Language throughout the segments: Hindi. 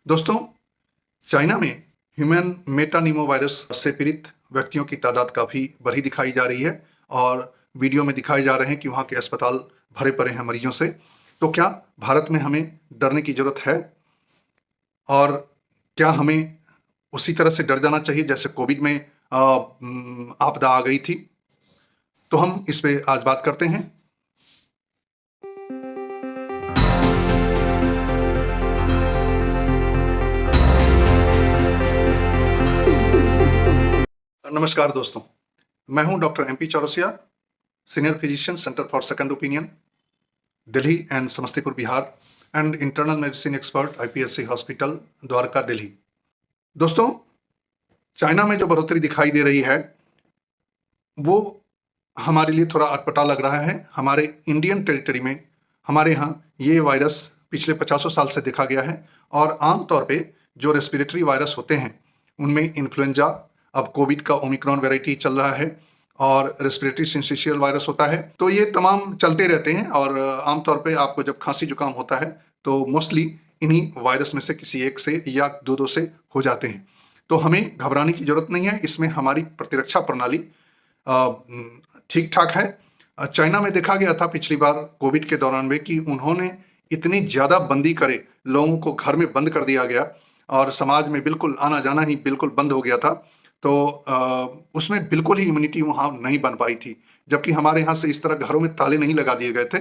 दोस्तों, चाइना में ह्यूमन मेटानिमो वायरस से पीड़ित व्यक्तियों की तादाद काफ़ी बढ़ी दिखाई जा रही है और वीडियो में दिखाए जा रहे हैं कि वहाँ के अस्पताल भरे पड़े हैं मरीजों से। तो क्या भारत में हमें डरने की ज़रूरत है? और क्या हमें उसी तरह से डर जाना चाहिए जैसे कोविड में आपदा आ गई थी? तो हम इस पे आज बात करते हैं। नमस्कार दोस्तों, मैं हूं doctor MP Chaurasia, senior physician, centre for second opinion, Delhi and Samastipur, Bihar, and internal medicine expert, IPSC hospital, Dwarka, Delhi. दोस्तों, चाइना में जो बढ़ोतरी दिखाई दे रही है वो हमारे लिए थोड़ा अटपटा लग रहा है। हमारे इंडियन टेरिटरी में हमारे यहाँ ये वायरस पिछले 50 साल से देखा गया है और आमतौर पे जो रेस्पिरेटरी वायरस होते हैं उनमें इन्फ्लुएंजा, अब कोविड का ओमिक्रॉन वैरायटी चल रहा है और रेस्पिरेटरी सिंसिशियल वायरस होता है। तो ये तमाम चलते रहते हैं और आमतौर पे आपको जब खांसी जुकाम होता है तो मोस्टली इन्हीं वायरस में से किसी एक से या दो से हो जाते हैं। तो हमें घबराने की जरूरत नहीं है, इसमें हमारी प्रतिरक्षा प्रणाली ठीक ठाक है। चाइना में देखा गया था पिछली बार कोविड के दौरान में कि उन्होंने इतनी ज़्यादा बंदी करे, लोगों को घर में बंद कर दिया गया और समाज में बिल्कुल आना जाना ही बिल्कुल बंद हो गया था। तो उसमें बिल्कुल ही इम्यूनिटी वहाँ नहीं बन पाई थी, जबकि हमारे यहाँ से इस तरह घरों में ताले नहीं लगा दिए गए थे।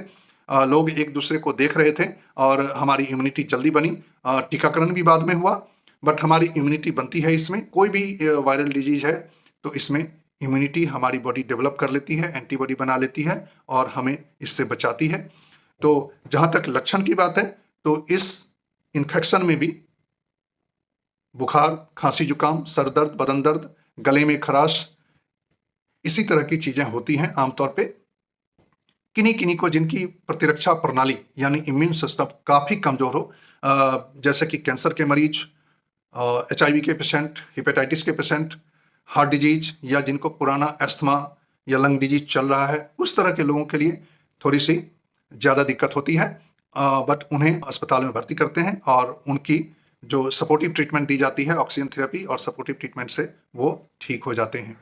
लोग एक दूसरे को देख रहे थे और हमारी इम्यूनिटी जल्दी बनी। टीकाकरण भी बाद में हुआ, बट हमारी इम्यूनिटी बनती है। इसमें कोई भी वायरल डिजीज है तो इसमें इम्यूनिटी हमारी बॉडी डेवलप कर लेती है, एंटीबॉडी बना लेती है और हमें इससे बचाती है। तो जहाँ तक लक्षण की बात है तो इस इन्फेक्शन में भी बुखार, खांसी जुकाम, सर दर्द, बदन दर्द, गले में खराश, इसी तरह की चीजें होती हैं आमतौर पे। किन्हीं किन्हीं को जिनकी प्रतिरक्षा प्रणाली यानी इम्यून सिस्टम काफी कमजोर हो, जैसे कि कैंसर के मरीज, HIV के पेशेंट, हेपेटाइटिस के पेशेंट, हार्ट डिजीज, या जिनको पुराना अस्थमा या लंग डिजीज चल रहा है, उस तरह के लोगों के लिए थोड़ी सी ज़्यादा दिक्कत होती है। बट उन्हें अस्पताल में भर्ती करते हैं और उनकी जो सपोर्टिव ट्रीटमेंट दी जाती है, ऑक्सीजन थेरेपी और सपोर्टिव ट्रीटमेंट से वो ठीक हो जाते हैं।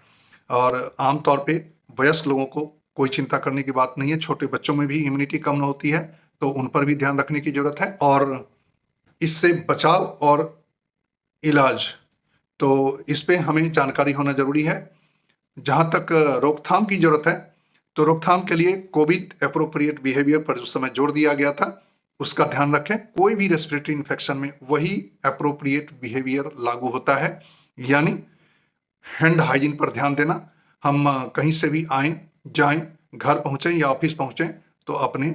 और आमतौर पे वयस्क लोगों को कोई चिंता करने की बात नहीं है। छोटे बच्चों में भी इम्यूनिटी कम होती है तो उन पर भी ध्यान रखने की जरूरत है। और इससे बचाव और इलाज, तो इस पे हमें जानकारी होना जरूरी है। जहां तक रोकथाम की जरूरत है तो रोकथाम के लिए कोविड एप्रोप्रिएट बिहेवियर पर उस समय जोर दिया गया था, उसका ध्यान रखें। कोई भी रेस्पिरेटरी इन्फेक्शन में वही एप्रोप्रिएट बिहेवियर लागू होता है, यानी हैंड हाइजीन पर ध्यान देना। हम कहीं से भी आए जाएं, घर पहुंचे या ऑफिस पहुंचे तो अपने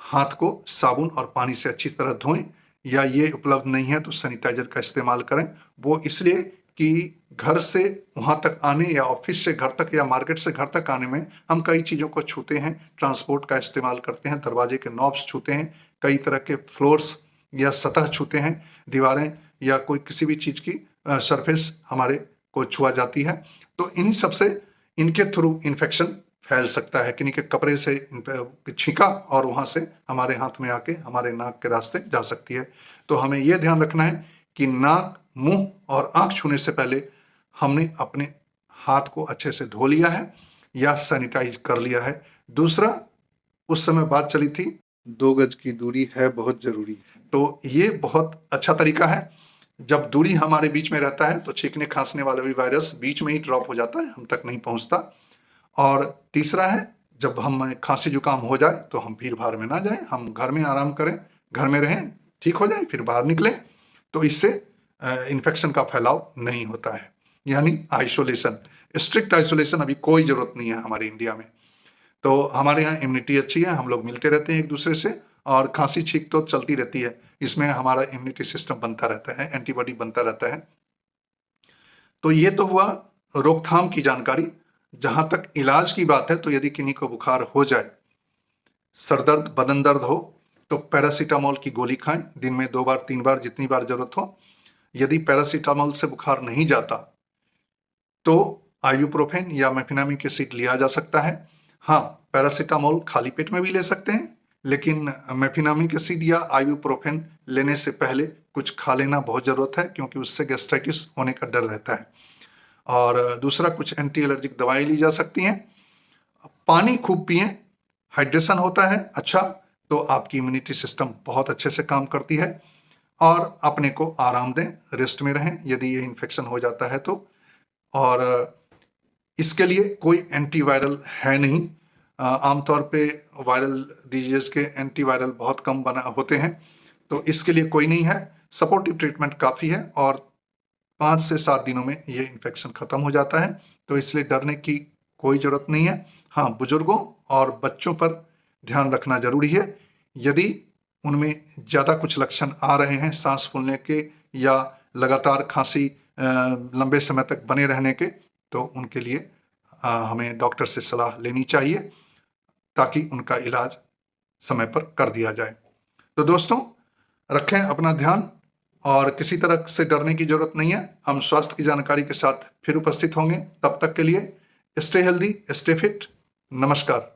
हाथ को साबुन और पानी से अच्छी तरह धोएं, या ये उपलब्ध नहीं है तो सैनिटाइजर का इस्तेमाल करें। वो इसलिए कि घर से वहां तक आने या ऑफिस से घर तक या मार्केट से घर तक आने में हम कई चीज़ों को छूते हैं, ट्रांसपोर्ट का इस्तेमाल करते हैं, दरवाजे के नॉब्स छूते हैं, कई तरह के फ्लोर्स या सतह छूते हैं, दीवारें या कोई किसी भी चीज़ की सरफेस हमारे को छुआ जाती है। तो इन सबसे इनके थ्रू इन्फेक्शन फैल सकता है। किन्हीं के कपड़े से छींका और वहां से हमारे हाथ में आके हमारे नाक के रास्ते जा सकती है। तो हमें यह ध्यान रखना है कि नाक, मुंह और आंख छूने से पहले हमने अपने हाथ को अच्छे से धो लिया है या सैनिटाइज कर लिया है। दूसरा, उस समय बात चली थी 2 गज की दूरी है बहुत जरूरी, तो ये बहुत अच्छा तरीका है। जब दूरी हमारे बीच में रहता है तो छींकने खांसने वाला भी वायरस बीच में ही ड्रॉप हो जाता है, हम तक नहीं पहुंचता। और तीसरा है, जब हम खांसी जुकाम हो जाए तो हम भीड़ भाड़ में ना जाएं, हम घर में आराम करें, घर में रहें, ठीक हो जाए फिर बाहर निकलें। तो इससे इन्फेक्शन का फैलाव नहीं होता है, यानी आइसोलेशन। स्ट्रिक्ट आइसोलेशन अभी कोई जरूरत नहीं है हमारे इंडिया में। तो हमारे यहाँ इम्यूनिटी अच्छी है, हम लोग मिलते रहते हैं एक दूसरे से और खांसी छींक तो चलती रहती है। इसमें हमारा इम्यूनिटी सिस्टम बनता रहता है, एंटीबॉडी बनता रहता है। तो ये तो हुआ रोकथाम की जानकारी। जहां तक इलाज की बात है तो यदि किन्हीं को बुखार हो जाए, सर दर्द, बदन दर्द हो तो पैरासीटामोल की गोली खाएं, दिन में 2 बार 3 बार जितनी बार जरूरत हो। यदि पैरासीटामोल से बुखार नहीं जाता तो आइबुप्रोफेन या मेफिनामिक एसिड लिया जा सकता है। हाँ, पैरासीटामोल खाली पेट में भी ले सकते हैं, लेकिन मेफिनामिक एसिड या आइबुप्रोफेन लेने से पहले कुछ खा लेना बहुत ज़रूरत है, क्योंकि उससे गैस्ट्राइटिस होने का डर रहता है। और दूसरा, कुछ एंटी एलर्जिक दवाई ली जा सकती हैं। पानी खूब पिएं, हाइड्रेशन होता है अच्छा, तो आपकी इम्यूनिटी सिस्टम बहुत अच्छे से काम करती है। और अपने को आराम दें, रेस्ट में रहें यदि ये इन्फेक्शन हो जाता है तो। और इसके लिए कोई एंटीवायरल है नहीं। आमतौर पे वायरल डिजीज के एंटीवायरल बहुत कम होते हैं, तो इसके लिए कोई नहीं है। सपोर्टिव ट्रीटमेंट काफ़ी है और 5 से 7 दिनों में ये इन्फेक्शन खत्म हो जाता है, तो इसलिए डरने की कोई ज़रूरत नहीं है। हाँ, बुजुर्गों और बच्चों पर ध्यान रखना ज़रूरी है। यदि उनमें ज़्यादा कुछ लक्षण आ रहे हैं सांस फूलने के या लगातार खांसी लंबे समय तक बने रहने के, तो उनके लिए हमें डॉक्टर से सलाह लेनी चाहिए, ताकि उनका इलाज समय पर कर दिया जाए। तो दोस्तों, रखें अपना ध्यान और किसी तरह से डरने की जरूरत नहीं है। हम स्वास्थ्य की जानकारी के साथ फिर उपस्थित होंगे। तब तक के लिए स्टे हेल्दी, स्टे फिट। नमस्कार।